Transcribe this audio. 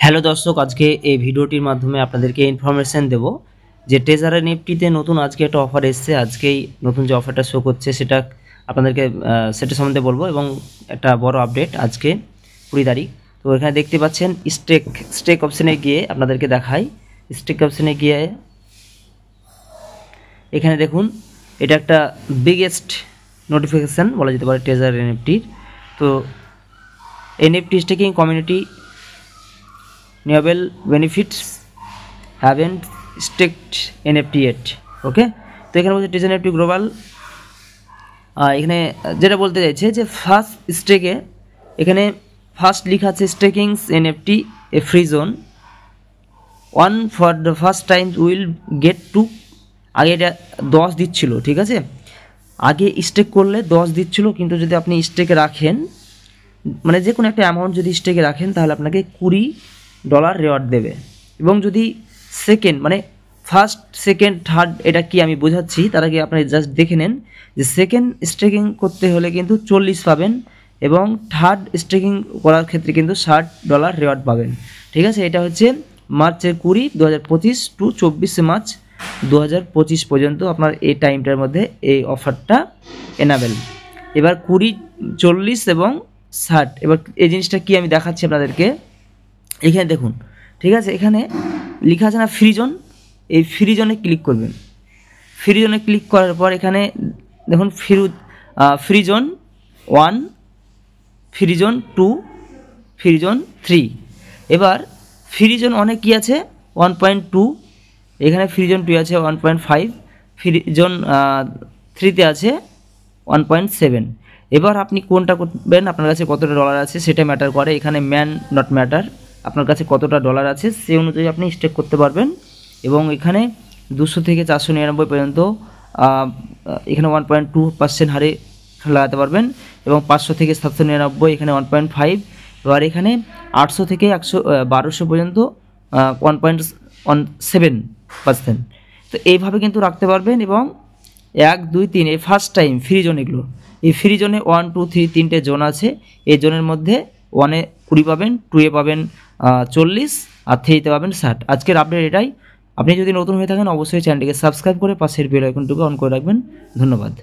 Hello দর্শক, আজকে এই ভিডিওটির মাধ্যমে আপনাদেরকে ইনফরমেশন দেব যে ট্রেজার এনএফটিতে নতুন আজকে একটা অফার এসেছে। আজকেই নতুন যে অফারটা শো করছে সেটা আপনাদেরকে সেটা সম্বন্ধে বলবো এবং একটা বড় আপডেট আজকে 20 তারিখ। তো এখানে দেখতে পাচ্ছেন স্টেক অপশানে গিয়ে আপনাদেরকে দেখাই। স্টেক অপশানে গিয়ে এখানে দেখুন, এটা একটা বিগেস্ট নোটিফিকেশান বলা যেতে পারে ট্রেজার এনএফটির। তো NFT staking community Enable benefits haven't staked NFT yet. ওকে, তো এখানে বলছে ট্রেজার এনএফটি গ্লোবাল। এখানে যেটা বলতে চাইছে যে ফার্স্ট স্টেকে এখানে ফার্স্ট লেখা আছে স্টেকিংস এনএফটি এ free zone one for the first time will get two. আগে এটা 10 দিচ্ছিল, ঠিক আছে, আগে স্টেক করলে 10 দিচ্ছিল, কিন্তু যদি আপনি স্টেকে রাখেন, মানে যে কোনো একটা অ্যামাউন্ট যদি স্টেকে রাখেন তাহলে আপনাকে $20 রেওয়ার্ড দেবে। এবং যদি সেকেন্ড, মানে ফার্স্ট সেকেন্ড থার্ড, এটা কি আমি বোঝাচ্ছি তার আগে আপনি জাস্ট দেখে নেন যে সেকেন্ড স্টেকিং করতে হলে কিন্তু 40 পাবেন এবং থার্ড স্টেকিং করার ক্ষেত্রে কিন্তু $60 রেওয়ার্ড পাবেন, ঠিক আছে। এটা হচ্ছে মার্চের 20, 2025 টু 24 মার্চ 2025 পর্যন্ত আপনার এই টাইমটার মধ্যে এই অফারটা এনাবেল। এবার 20, 40 এবং 60, এবার এই জিনিসটা কি আমি দেখাচ্ছি আপনাদেরকে। এখানে দেখুন, ঠিক আছে, এখানে লেখা আছে না ফ্রি জোন, এই ফ্রি জোনে ক্লিক করবেন। ফ্রি জোনে ক্লিক করার পর এখানে দেখুন free zone 1, free zone 2, free zone 3। এবার ফ্রি জোন অনেক কী আছে 1.2, এখানে ফ্রি জোন 2 আছে 1.5, ফ্রি জোন 3তে আছে 1.7। এবার আপনি কোনটা করবেন, আপনার কাছে কতটা ডলার আছে সেটা ম্যাটার করে। এখানে ম্যান নট ম্যাটার, আপনার কাছে কতটা ডলার আছে সেই অনুযায়ী আপনি স্টেক করতে পারবেন। এবং এখানে 200 থেকে 499 পর্যন্ত এখানে 1.2% হারে লাগাতে পারবেন এবং 500 থেকে 799 এখানে 1.5। এবার এখানে 800 থেকে 1200 পর্যন্ত 1.17%। তো এইভাবে কিন্তু রাখতে পারবেন। এবং 1, 2, 3 এই ফার্স্ট টাইম ফ্রি জোন, এগুলো এই ফ্রি জোনে 1, 2, 3 তিনটে জোন আছে। এই জোনের মধ্যে 1-এ 20 পাবেন, 2-এ পাবেন 40 আর 3-তে পাবেন 60। আজকের আপডেট এটাই। আপনি যদি নতুন হয়ে থাকেন অবশ্যই চ্যানেলটিকে সাবস্ক্রাইব করে পাশের বেল আইকনটুকু অন করে রাখবেন। ধন্যবাদ।